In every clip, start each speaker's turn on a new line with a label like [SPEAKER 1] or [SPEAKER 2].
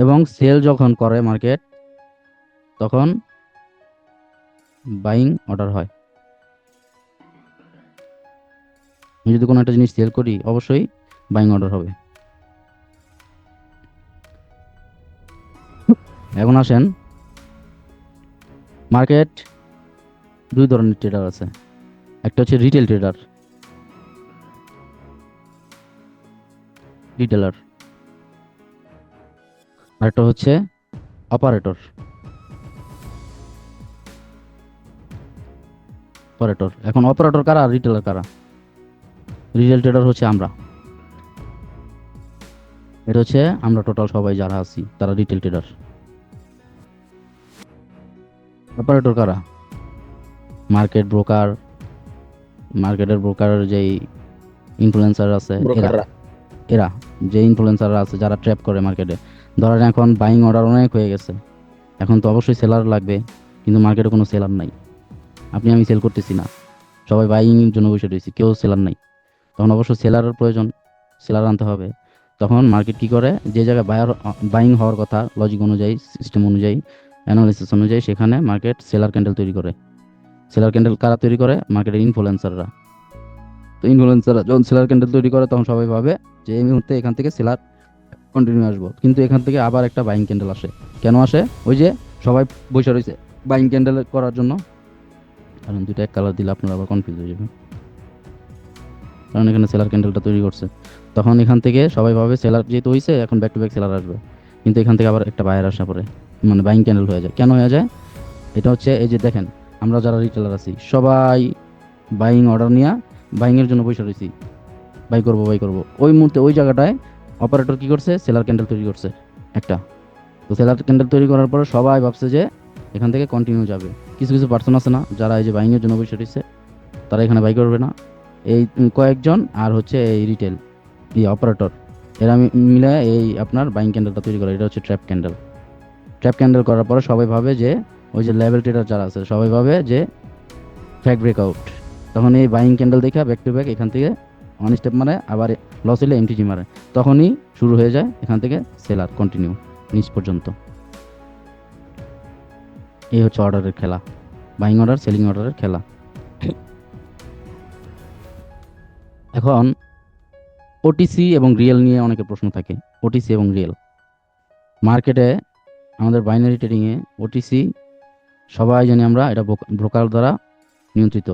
[SPEAKER 1] এবং সেল যখন করে মার্কেট, তখন বাইং অর্ডার হয়। আমি যদি কোনো একটা জিনিস সেল করি, অবশ্যই বাইং অর্ডার হবে। এখন আসেন, মার্কেট দুই ধরনের ট্রেডার আছে। একটা হচ্ছে রিটেল ট্রেডার, রিটেলার, আর একটা হচ্ছে অপারেটর। অপারেটর, এখন অপারেটর কারা আর রিটেলার কারা? রিটেল ট্রেডার হচ্ছে আমরা। এটা হচ্ছে আমরা টোটাল সবাই যারা আছি তারা রিটেল ট্রেডার। অপারেটর কারা? মার্কেট ব্রোকার, মার্কেটের ব্রোকার যেই ইনফ্লুয়েন্সার আছে এরা।
[SPEAKER 2] ব্রোকাররা।
[SPEAKER 1] এরা যে ইনফ্লুয়েন্সাররা আছে যারা ট্র্যাপ করে মার্কেটে। ধরেন এখন বাইং অর্ডার অনেক হয়ে গেছে, এখন তো অবশ্যই সেলার লাগবে, কিন্তু মার্কেটে কোনো সেলার নাই। আপনি আমি সেল করতেছি না, সবাই বাইং এর জন্য বসে রয়েছি, কেউ সেলার নাই। তখন অবশ্য সেলারের প্রয়োজন, সেলার আনতে হবে। তখন মার্কেট কি করে, যে জায়গায় বাইং হওয়ার কথা লজিক অনুযায়ী, সিস্টেম অনুযায়ী, অ্যানালিসিস অনুযায়ী, সেখানে মার্কেট সেলার ক্যান্ডেল তৈরি করে। সেলার ক্যান্ডেল কারা তৈরি করে? মার্কেটের ইনফ্লুয়েন্সাররা। তো ইনফ্লুয়েন্সাররা যখন সেলার ক্যান্ডেল তৈরি করে, তখন সবাই ভাবে যে এই মুহূর্তে এখান থেকে সেলার কন্টিনিউ আসবো, কিন্তু এখান থেকে আবার একটা বাইং ক্যান্ডেল আসে। কেন আসে? ওই যে সবাই বসে রয়েছে বাইং ক্যান্ডেল করার জন্য। কারণ দুইটা এক কালার দিলে আপনারা আবার কনফিউজ হয়ে যাবেন, কারণ এখানে সেলার ক্যান্ডেলটা তৈরি করছে। তখন এখান থেকে সবাই ভাবে সেলার যেহেতু হয়েছে, এখন ব্যাক টু ব্যাক সেলার আসবে, কিন্তু এখান থেকে আবার একটা বায়ার আসা পড়ে, মানে বাইং ক্যান্ডেল হয়ে যায়। কেন হয়ে যায়? এটা হচ্ছে এই যে দেখেন, আমরা যারা রিটেলার আছি সবাই বাইং অর্ডার নিয়ে বাইং এর জন্য বসে রয়েছি, বাই করবো বাই করবো। ওই মুহূর্তে ওই জায়গাটায় অপারেটর কি করছে? সেলার ক্যান্ডেল তৈরি করছে একটা। তো সেলার ক্যান্ডেল তৈরি করার পরে সবাই ভাবছে যে এখান থেকে কন্টিনিউ যাবে। কিছু কিছু পার্সন আছে না, যারা এই যে বাইং এর জন্য বসে রয়েছে, তারা এখানে বাই করবে না। এই কয়েকজন আর হচ্ছে এই রিটেল, এই অপারেটর, এরা মিলে এই আপনার বাইং ক্যান্ডেলটা তৈরি করে। এটা হচ্ছে ট্র্যাপ ক্যান্ডেল। ট্র্যাপ ক্যান্ডেল করার পরে সবাই ভাবে যে, ওই যে লেভেল ট্রেডার যারা আছে সবাই ভাবে যে ফ্যাক ব্রেকআউট। তখন এই বাইং ক্যান্ডেল দেখা ব্যাক টু ব্যাক এখান থেকে ওয়ান স্টেপ মারে, আবার লস হলে এমটিজি মারে। তখনই শুরু হয়ে যায় এখান থেকে সেলার কন্টিনিউ নিচ পর্যন্ত। এই হচ্ছে অর্ডারের খেলা, বাইং অর্ডার সেলিং অর্ডারের খেলা। এখন ওটিসি এবং রিয়েল নিয়ে অনেকের প্রশ্ন থাকে। ওটিসি এবং রিয়েল মার্কেটে, আমাদের বাইনারি ট্রেডিংয়ে ওটিসি সবাই জানি আমরা, এটা ব্রোকার দ্বারা নিয়ন্ত্রিত,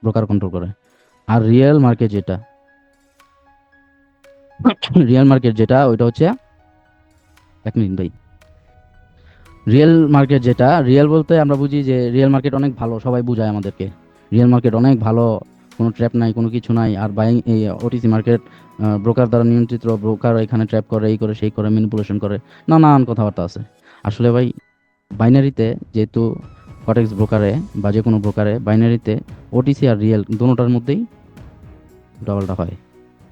[SPEAKER 1] ব্রোকার কন্ট্রোল করে। আর রিয়েল মার্কেট যেটা, রিয়েল মার্কেট যেটা ওইটা হচ্ছে, এক মিনিট ভাই, রিয়েল মার্কেট যেটা, রিয়েল বলতে আমরা বুঝি যে রিয়েল মার্কেট অনেক ভালো, সবাই বুঝায় আমাদেরকে রিয়েল মার্কেট অনেক ভালো, কোনো ট্র্যাপ নাই, কোনো কিছু নাই। আর বাইং এই ওটিসি মার্কেট ব্রোকার দ্বারা নিয়ন্ত্রিত, ব্রোকার এখানে ট্র্যাপ করে, এই করে সেই করে, ম্যানিপুলেশন করে, নানান কথাবার্তা আছে। আসলে ভাই, বাইনারিতে যেহেতু কটেক্স ব্রোকারে বা যে কোনো ব্রোকারে বাইনারিতে ওটিসি আর রিয়েল দুটোটার মধ্যেই ডাবলটা হয়।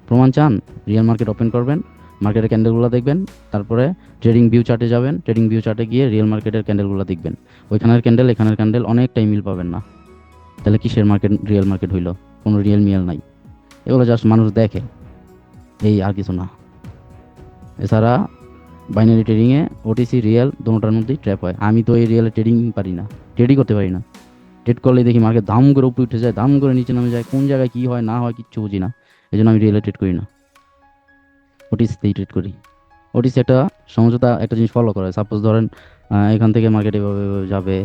[SPEAKER 1] প্রমাণ চান? রিয়েল মার্কেট ওপেন করবেন, মার্কেটের ক্যান্ডেলগুলো দেখবেন, তারপরে ট্রেডিং ভিউ চার্টে যাবেন, ট্রেডিং ভিউ চার্টে গিয়ে রিয়েল মার্কেটের ক্যান্ডেলগুলো দেখবেন। ওইখানের ক্যান্ডেল এখানের ক্যান্ডেল অনেকটাই মিল পাবেন না। তাহলে কিসের মার্কেট? রিয়েল মার্কেট হইলো? কোনো রিয়েল মিয়েল নাই, এগুলো জাস্ট মানুষ দেখে, এই আর কিছু না। এছাড়া বাইনারি ট্রেডিংয়ে ওটিসি রিয়েল দুটোটার মধ্যেই ট্র্যাপ হয়। আমি তো এই রিয়েলে ট্রেডিং পারি না, ট্রেডই করতে পারি না। ট্রেড করলে দেখি মার্কেট দাম করে উপরে উঠে যায়, দাম করে নিচে নামে যায়, কোন জায়গায় কি হয় না হয় কিচ্ছু বুঝি না। এই জন্য আমি রিয়েলে ট্রেড করি না, ওটিসিতেই ট্রেড করি। ওটিসি একটা সমঝোতা, একটা জিনিস ফলো করে। সাপোজ ধরেন এখান থেকে মার্কেট এভাবে এভাবে যাবে,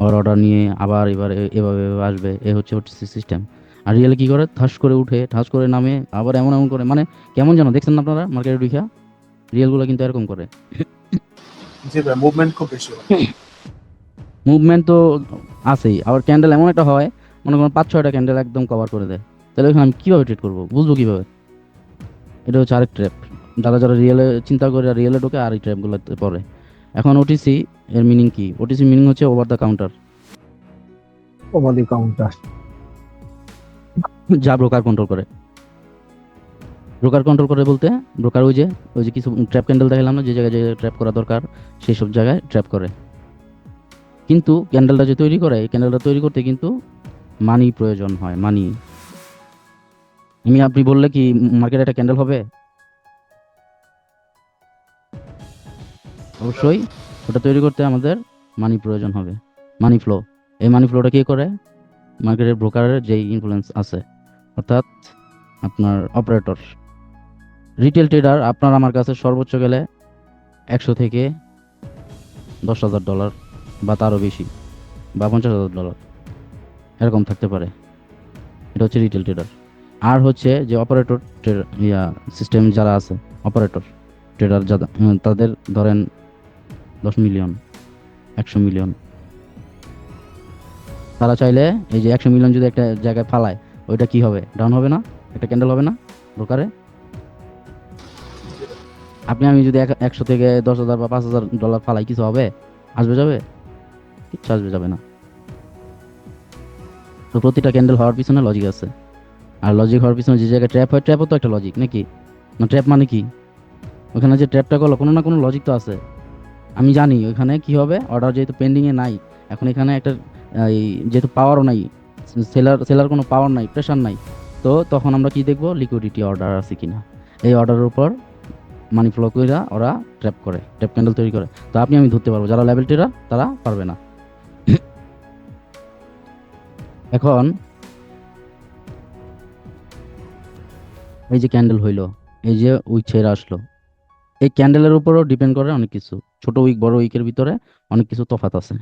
[SPEAKER 1] ওর অর্ডার নিয়ে আবার এবার এভাবে এভাবে আসবে, এ হচ্ছে ওটিসি সিস্টেম। আর রিয়েলে কি করে? ঠাস করে উঠে, ঠাস করে নামে, আবার এমন এমন করে, মানে কেমন যেন দেখছেন না আপনারা মার্কেটে ঢুকিয়া, রিয়েলগুলো কিন্তু এরকম করে।
[SPEAKER 2] জি ভাই, মুভমেন্ট খুব বেশি হয়।
[SPEAKER 1] মুভমেন্ট তো আছেই, আবার ক্যান্ডেল এমন একটা হয়, মনে করেন 5-6টা ক্যান্ডেল একদম কভার করে দেয়। তাহলে ওইখানে আমি কীভাবে ট্রেড করবো, বুঝবো কীভাবে? এটা হচ্ছে আরেক ট্র্যাপ। যারা যারা রিয়েলে চিন্তা করে রিয়েলে ঢোকে, আর এই ট্র্যাপগুলোতে পড়ে। এখন ওটিসি এর মিনিং কি? ওটিসি মিনিং হচ্ছে over the counter,
[SPEAKER 3] over counter.
[SPEAKER 1] যা ব্রোকার কন্ট্রোল করে। ব্রোকার কন্ট্রোল করে বলতে, ব্রোকার ওই যে কিছু ট্র্যাপ ক্যান্ডেল দেখালাম না, যে জায়গায় যে ট্র্যাপ করা দরকার সেই সব জায়গায় ট্র্যাপ করে। কিন্তু ক্যান্ডেলটা যে তৈরি করে, এই ক্যান্ডেলটা তৈরি করতে কিন্তু মানি প্রয়োজন হয়, মানি। আপনি বললে কি মার্কেটে একটা ক্যান্ডেল হবে? অবশ্যই ওটা তৈরি করতে আমাদের মানি প্রয়োজন হবে, মানি ফ্লো। এই মানি ফ্লোটা কি করে? মার্কেটের ব্রোকারের যেই ইনফ্লুয়েন্স আছে, অর্থাৎ আপনার অপারেটর, রিটেল ট্রেডার আপনার আমার কাছে সর্বোচ্চ গেলে 100 থেকে $10,000 বা তারও বেশি, বা $50,000 এরকম থাকতে পারে। এটা হচ্ছে রিটেল ট্রেডার। আর হচ্ছে যে অপারেটর সিস্টেম যারা আছে, অপারেটর ট্রেডার যারা, তাদের ধরেন 10 মিলিয়ন, 100 মিলিয়ন। তারা চাইলে এই যে 100 মিলিয়ন যদি একটা জায়গায় ফালায়, ওইটা কি হবে? ডাউন হবে না? একটা ক্যান্ডেল হবে না ব্রোকারে? আপনি আমি যদি 100 থেকে 10,000 বা $5,000 ফালাই, কিছু হবে? আসবে যাবে? কিচ্ছু আসবে যাবে না। তো প্রতিটা ক্যান্ডেল হওয়ার পিছনে লজিক আছে। আর লজিক হওয়ার পিছনে যে জায়গায় ট্র্যাপ হয়, ট্র্যাপও তো একটা লজিক নাকি? না, ট্র্যাপ মানে কি? ওখানে যে ট্র্যাপটা করলো, কোনো না কোনো লজিক তো আছে। আমি জানি ওইখানে কি হবে, অর্ডার যেহেতু পেন্ডিংয়ে নাই, এখন এখানে একটা এই যেহেতু পাওয়ারও নাই, সেলার কোনো পাওয়ার নাই, প্রেশার নাই, তো তখন আমরা কি দেখবো? লিকুইডিটি অর্ডার আছে কিনা। এই অর্ডারের উপর মানি ফ্লো করে ওরা ট্র্যাপ করে, ট্র্যাপ ক্যান্ডেল তৈরি করে। তো আপনি আমি ধরতে পারবো, যারা লেভেল ট্রেডার তারা পারবে না। এখন এই যে ক্যান্ডেল হইলো, এই যে উইক ছেড়ে আসলো, এই ক্যান্ডেলের উপরও ডিপেন্ড করে অনেক কিছু। ছোট উইক বড় উইকের ভিতরে অনেক কিছু তফাৎ আছে।